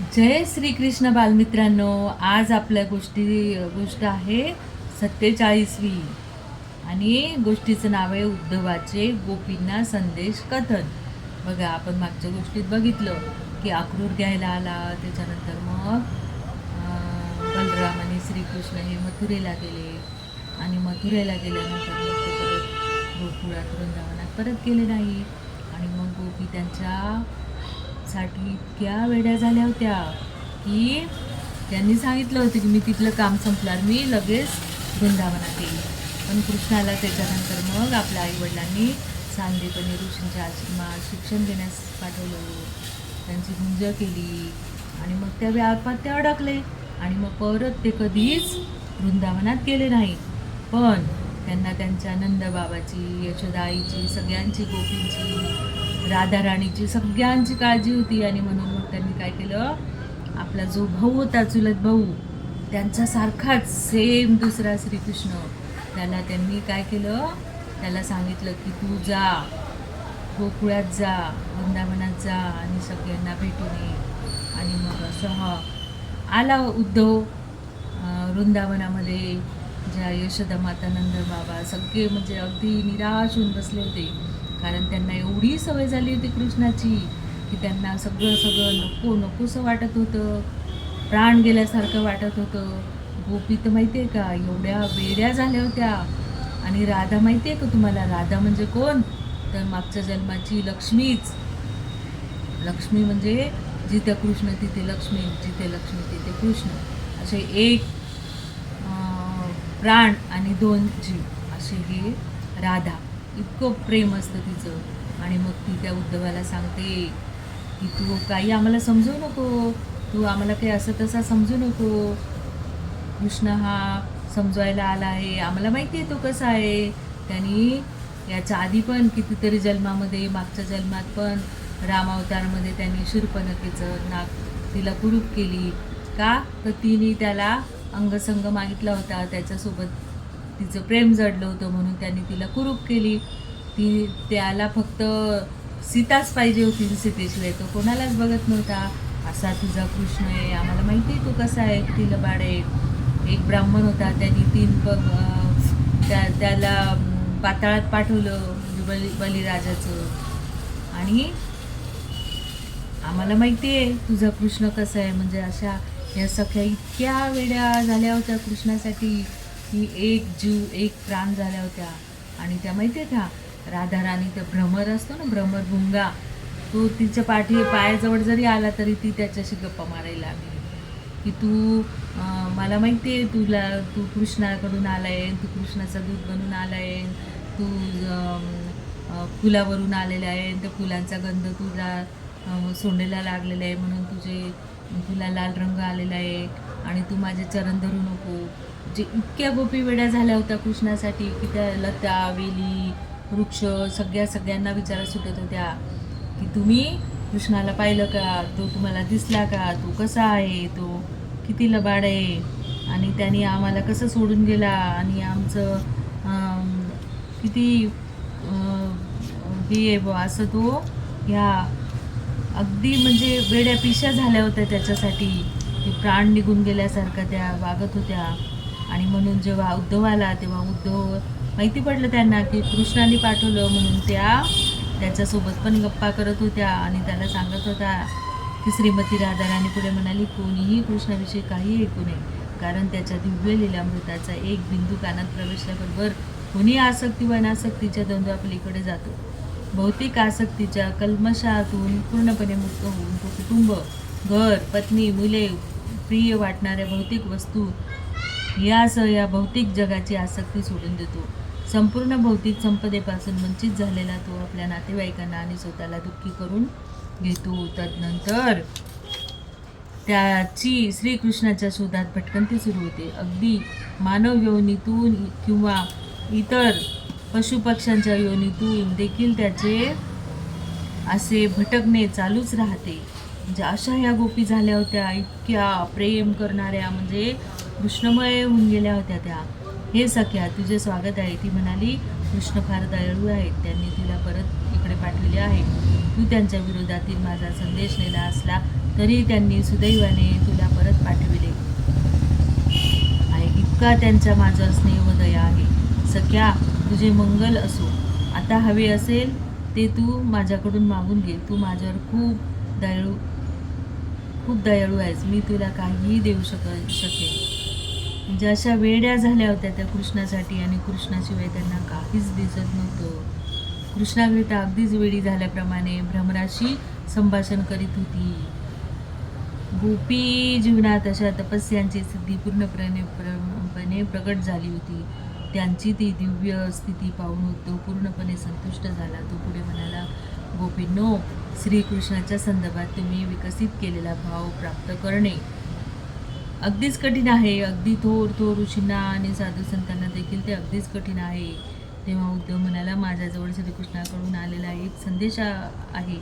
जय श्रीकृष्ण बालमित्रांनो. आज आपल्या गोष्ट आहे 47वी आणि गोष्टीचं नाव आहे उद्धवाचे गोपींना संदेश कथन. बघा, आपण मागच्या गोष्टीत बघितलं की अक्रूर घ्यायला आला, त्याच्यानंतर मग बलराम आणि श्रीकृष्ण हे मथुरेला गेले आणि मथुरेला गेल्यानंतर मग ते परत गोकुळात वृंदावनात परत गेले नाही. आणि मग गोपी त्यांच्यासाठी इतक्या वेड्या झाल्या होत्या की त्यांनी सांगितलं होतं की मी तिथलं काम संपल्यावर मी लगेच वृंदावनात येईल. पण कृष्णाला त्याच्यानंतर मग आपल्या आईवडिलांनी सांदीपनी ऋषींच्या आश्रमात शिक्षण देण्यास पाठवलं, त्यांची गुंज केली आणि मग त्या व्यापात ते अडकले आणि मग परत ते कधीच वृंदावनात गेले नाही. पण त्यांना त्यांच्या नंदबाबाची, यशोदाईची, सगळ्यांची, गोपींची, राधाराणीची सगळ्यांची काळजी होती. आणि म्हणून मग त्यांनी काय केलं, आपला जो भाऊ होता, चुलत भाऊ, त्यांच्यासारखाच सेम दुसरा श्रीकृष्ण, त्याला त्यांनी काय केलं, त्याला सांगितलं की तू जा, गोकुळात जा, वृंदावनात जा आणि सगळ्यांना भेटून ये. आणि मग असं आला उद्धव वृंदावनामध्ये. ज्या यशोदा माता, नंद बाबा सगळे म्हणजे अगदी निराश होऊन बसले होते, कारण त्यांना एवढी सवय झाली होती कृष्णाची की त्यांना सगळं सगळं नको नकोसं वाटत होतं, प्राण गेल्यासारखं वाटत होतं. गोपी तर माहिती आहे का, एवढ्या वेड्या झाल्या होत्या. आणि राधा माहिती आहे का तुम्हाला, राधा म्हणजे कोण, तर मागच्या जन्माची लक्ष्मीच. लक्ष्मी म्हणजे जिथे कृष्ण तिथे लक्ष्मी, जिथे लक्ष्मी तिथे कृष्ण, असे एक प्राण आणि दोन जीव, असे हे राधा. इतकं प्रेम असतं तिचं. आणि मग ती त्या उद्धवाला सांगते की तू काही आम्हाला समजू नको, तू आम्हाला काही असं तसा समजू नको. कृष्ण हा समजवायला आला आहे, आम्हाला माहिती आहे तो कसा आहे. त्यांनी याच्या आधी पण कितीतरी जन्मामध्ये, मागच्या जन्मात पण रामावतारमध्ये त्यांनी शूर्पणखेचं नाक तिला कुरूप केली का, तर तिने त्याला अंगसंग मागितला होता, त्याच्यासोबत तिचं प्रेम जडलं होतं म्हणून त्यांनी तिला कुरूप केली. त्याला फक्त सीताच पाहिजे होती, सीतेशिवाय तो कोणालाच बघत नव्हता. असा तुझा कृष्ण आहे, आम्हाला माहिती आहे तो कसा आहे, किती लबाड आहे. एक ब्राह्मण होता, त्यांनी 3 पग त्याला पाताळात पाठवलं, म्हणजे बलिराजाचं. आणि आम्हाला माहिती आहे तुझा कृष्ण कसा आहे. म्हणजे अशा या सख्या इतक्या वेड्या झाल्या होत्या कृष्णासाठी की एक जीव एक प्राण झाल्या होत्या. आणि त्या माहिती आहे का, राधाराणी, त्या भ्रमर असतो ना, भ्रमर भुंगा, तो तिच्या पायाजवळ जरी आला तरी ती त्याच्याशी गप्पा मारायला लागली की तू मला माहिती आहे तू कृष्णाकडून आला आहे, तू कृष्णाचा दूध बनून आला आहे, तू फुलावरून आलेला आहे, त्या फुलांचा गंध तुला सोंडेला लागलेला आहे म्हणून तुला लाल रंग आलेला आहे आणि तू माझे चरण धरू नको. जे इतक्या गोपी वेड्या झाल्या होत्या कृष्णासाठी की त्या लता, वेली, वृक्ष सगळ्यांना विचारत सुटत होत्या की तुम्ही कृष्णाला पाहिलं का, तो तुम्हाला दिसला का, तो कसा आहे, तो किती लबाड आहे आणि त्याने आम्हाला कसं सोडून गेला आणि आमचं किती हे आहे बा, असं तो ह्या अगदी म्हणजे वेड्या पिशा झाल्या होत्या त्याच्यासाठी, की प्राण निघून गेल्यासारखं त्या वागत होत्या. आणि म्हणून जेव्हा उद्धव आला तेव्हा उद्धव माहिती पडलं त्यांना की कृष्णाने पाठवलं, म्हणून त्याच्यासोबत पण गप्पा करत होत्या आणि त्याला सांगत होता की श्रीमती राधाराणी पुढे म्हणाली, कोणीही कृष्णाविषयी काही ऐकू नये, कारण त्याच्या दिव्य लीलामृताचा एक बिंदू कानात प्रवेशल्याबरोबर कोणी आसक्ती व अनासक्तीच्या द्वंद्वापलीकडे जातो. भौतिक आसक्तीच्या कल्मशातून पूर्णपणे मुक्त होऊन तो कुटुंब, घर, पत्नी, मुले, प्रिय वाटणाऱ्या भौतिक वस्तू यासह या भौतिक जगाची आसक्ती सोडून देतो. संपूर्ण भौतिक संपदेपासून वंचित झालेला तो आपल्या नातेवाईकांना आणि स्वतःला दुःखी करून घेतो. तदनंतर त्याची श्रीकृष्णाच्या शोधात भटकंती सुरू होते. अगदी मानव योनीतून किंवा इतर पशुपक्ष्यांच्या योनीतून देखील त्याचे असे भटकणे चालूच राहते. म्हणजे अशा ह्या गोपी झाल्या होत्या, इतक्या प्रेम करणाऱ्या, म्हणजे कृष्णमय होऊन गेल्या होत्या त्या. हे सख्या, तुझे स्वागत आहे, ती म्हणाली. कृष्ण फार दयाळू आहेत, त्यांनी तुला परत इकडे पाठविले आहे. तू त्यांच्या विरोधातील माझा संदेश नेला असला तरी त्यांनी सुदैवाने तुला परत पाठविले आहे. इतका त्यांचा माझा स्नेह व दया आहे. सख्या, तुझे मंगल असो. आता हवे असेल ते तू माझ्याकडून मागून घे. तू माझ्यावर खूप दयाळू आहेस. मी तुला काहीही देऊ शकेन. म्हणजे अशा वेड्या झाल्या होत्या त्या कृष्णासाठी, आणि कृष्णाशिवाय त्यांना काहीच दिसत नव्हतं. कृष्णाकरिता अगदीच वेडी झाल्याप्रमाणे भ्रमराशी संभाषण करीत होती. गोपी जीवनात अशा तपस्यांची सिद्धी पूर्णपणे प्रकट झाली होती. त्यांची ती दिव्य स्थिती पाहून उद्धव पूर्णपणे संतुष्ट झाला. तो पुढे म्हणाला, गोपींनो, श्रीकृष्णाच्या संदर्भात तुम्ही विकसित केलेला भाव प्राप्त करणे अगदीच कठीण आहे. अगदी थोर ऋषींना आणि साधू संतांना देखील ते अगदीच कठीण आहे. तेव्हा उद्धव म्हणाला, माझ्याजवळ श्रीकृष्णाकडून आलेला एक संदेश आहे.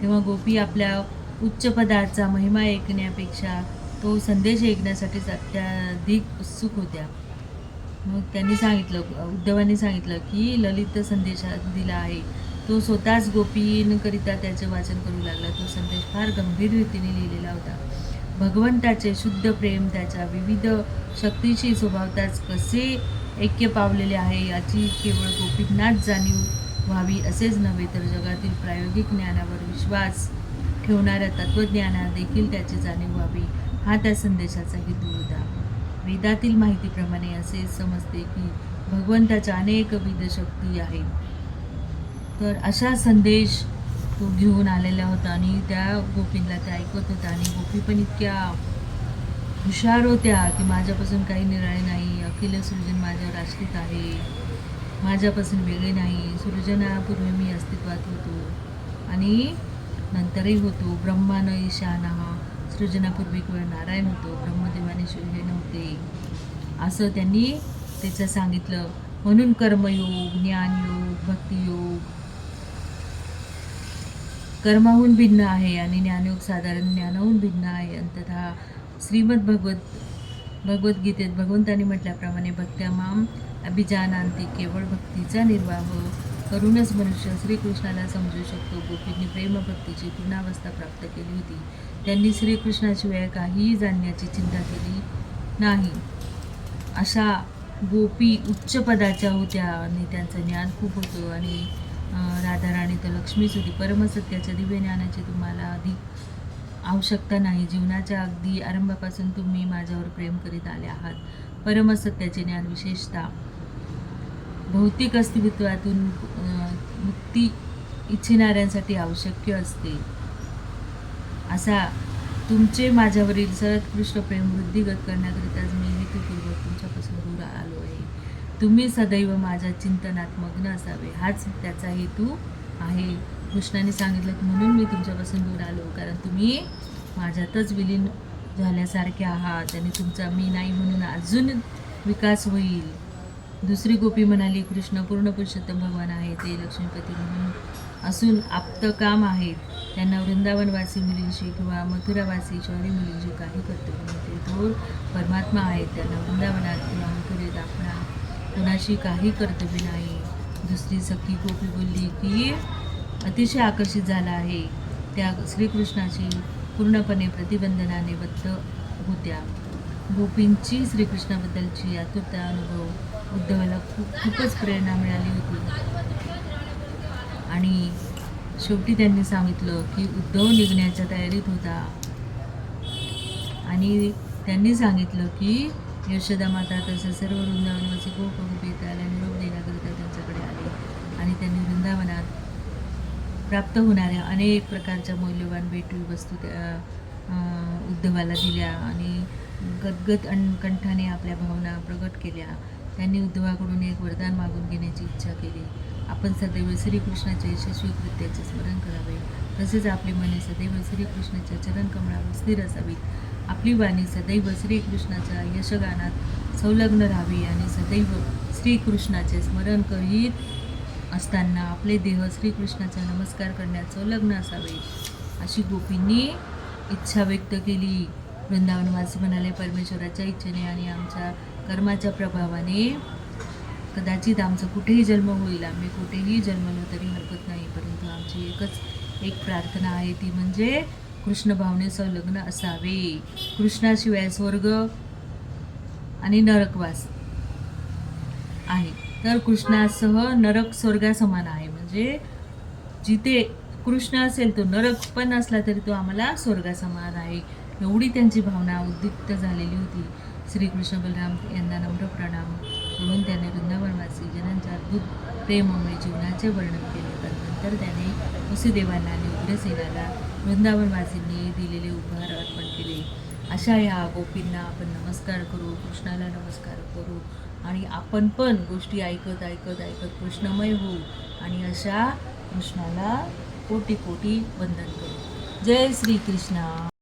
तेव्हा गोपी आपल्या उच्च पदाचा महिमा ऐकण्यापेक्षा तो संदेश ऐकण्यासाठी अत्याधिक उत्सुक होत्या. मग उद्धवांनी सांगितलं की ललित संदेश दिला आहे. तो स्वतःच गोपींकरिता त्याचे वाचन करू लागला. तो संदेश फार गंभीर रीतीने लिहिलेला होता. भगवंताचे शुद्ध प्रेम त्याच्या विविध शक्तीशी स्वभावताच कसे ऐक्य पावलेले आहे याची केवळ गोपींनाच जाणीव व्हावी असेच नव्हे, तर जगातील प्रायोगिक ज्ञानावर विश्वास ठेवणाऱ्या तत्त्वज्ञाना देखील त्याची जाणीव व्हावी, हा त्या संदेशाचा हेतू होता. वेदातील माहितीप्रमाणे असे समजते की भगवंताच्या अनेक विविध शक्ती आहेत. तर अशा संदेश तो घेऊन आलेला होता आणि त्या गोपींना ते ऐकत होता. आणि गोपी पण इतक्या हुशार होत्या की माझ्यापासून काही निराळे नाही. अखिल सृजन माझ्यावर आश्रित आहे, माझ्यापासून वेगळे नाही. सृजनापूर्वी मी अस्तित्वात होतो आणि नंतरही होतो. ब्रह्मान ईशानः, सृजनापूर्वी केवळ नारायण होतो, ब्रह्मदेवाने हे नव्हते, असं त्यांनी त्याचं सांगितलं. म्हणून कर्मयोग, ज्ञानयोग, भक्तियोग कर्माहून भिन्न आहे आणि ज्ञानयोग साधारण ज्ञानाहून भिन्न आहे. अंततः भगवद्गीतेत भगवंतांनी म्हटल्याप्रमाणे भक्त्या माम अभिजानांती, केवळ भक्तीचा निर्वाह करूनच मनुष्य श्रीकृष्णाला समजू शकतो. गोपींनी प्रेमभक्तीची पूर्णावस्था प्राप्त केली होती. त्यांनी श्रीकृष्णाशिवाय काहीही जाणण्याची चिंता केली नाही. अशा गोपी उच्च पदाच्या होत्या आणि त्यांचं ज्ञान खूप होतं. आणि राधाराणी तर लक्ष्मीच होती. परमसत्याच्या दिव्य ज्ञानाची तुम्हाला अधिक आवश्यकता नाही. जीवनाच्या अगदी आरंभापासून तुम्ही माझ्यावर प्रेम करीत आले आहात. परमसत्याचे ज्ञान विशेषतः भौतिक अस्तित्वातून मुक्ती इच्छिणाऱ्यांसाठी आवश्यक असते. असा तुमचे माझ्यावरील सर्वोत्कृष्ट प्रेम वृद्धिगत करण्याकरिताच मी हेतुपूर्वक तुमच्यापासून दूर आलो आहे. तुम्ही सदैव माझ्या चिंतनात मग्न असावे, हाच त्याचा हेतू आहे. कृष्णाने सांगितलं की म्हणून मी तुमच्यापासून दूर आलो, कारण तुम्ही माझ्यातच विलीन झाल्यासारखे आहात आणि तुमचा मी नाही म्हणून अजून विकास होईल. दुसरी गोपी म्हणाली, कृष्ण पूर्ण पुरुषोत्तम भगवान आहे. ते लक्ष्मीपती म्हणून असून आप्तकाम आहेत. त्यांना वृंदावनवासी मुलींशी किंवा मथुरावासी शहरी मुलींशी काही कर्तव्य नाही. ते थोर परमात्मा आहेत. त्यांना वृंदावनात किंवा मथुरेत आपणा कुणाशी काही कर्तव्य नाही. दुसरी सखी गोपी बोलली की अतिशय आकर्षित झाला आहे. त्या श्रीकृष्णाची पूर्णपणे प्रतिबंधनाने बद्ध होत्या. गोपींची श्रीकृष्णाबद्दलची आतुरता अनुभव उद्धवाला खूपच प्रेरणा मिळाली होती. आणि शेवटी त्यांनी सांगितलं की उद्धव निघण्याच्या तयारीत होता आणि त्यांनी सांगितलं की यशोदा माता तसं सर्व वृंदावनवासी गोपी त्याला निरोप देण्याकरिता त्यांच्याकडे आले आणि त्यांनी वृंदावनात प्राप्त होणाऱ्या अनेक प्रकारच्या मौल्यवान भेटी वस्तू उद्धवाला दिल्या आणि गदगद कंठाने आपल्या भावना प्रकट केल्या. त्यांनी उद्धवाकडून एक वरदान मागून घेण्याची इच्छा केली. आपण सदैव श्रीकृष्णाच्या यशस्वी कृत्याचे स्मरण करावे, तसेच आपली मने सदैव श्रीकृष्णाच्या चरणकमळावर स्थिर असावी. आपली वाणी सदैव श्रीकृष्णाच्या यशगानात संलग्न राहावी आणि सदैव श्रीकृष्णाचे स्मरण करीत असताना आपले देह श्रीकृष्णाचा नमस्कार करण्यात संलग्न असावे, अशी गोपींनी इच्छा व्यक्त केली. वृंदावनवासी म्हणाले, परमेश्वराच्या इच्छेने आणि आमच्या कर्माच्या प्रभावाने कदाचित आमचा कुठेही जन्म होईल, आम्ही कुठेही जन्मलो तरी हरकत नाही, परंतु आमची एक प्रार्थना आहे, ती म्हणजे कृष्ण भावनेसह लग्न असावे. कृष्णाशिवाय स्वर्ग आणि नरकवास आहे. तर कृष्णासह नरक स्वर्गासमान आहे. म्हणजे जिथे कृष्ण असेल तो नरक पण असला तरी तो आम्हाला स्वर्गासमान आहे. एवढी त्यांची भावना उद्दीप्त झालेली होती. श्रीकृष्ण बलराम यांना नम्र प्रणाम करून त्याने वृंदावनवासी जनांच्या अद्भुत प्रेममय जीवनाचे वर्णन केले. नंतर त्याने वसुदेवांना आणि उग्रसेनाला वृंदावनवासींनी दिलेले उपहार अर्पण केले. अशा ह्या गोपींना आपण नमस्कार करू, कृष्णाला नमस्कार करू आणि आपण पण गोष्टी ऐकत ऐकत ऐकत कृष्णमय होऊ आणि अशा कृष्णाला कोटी कोटी वंदन करू. जय श्री कृष्ण.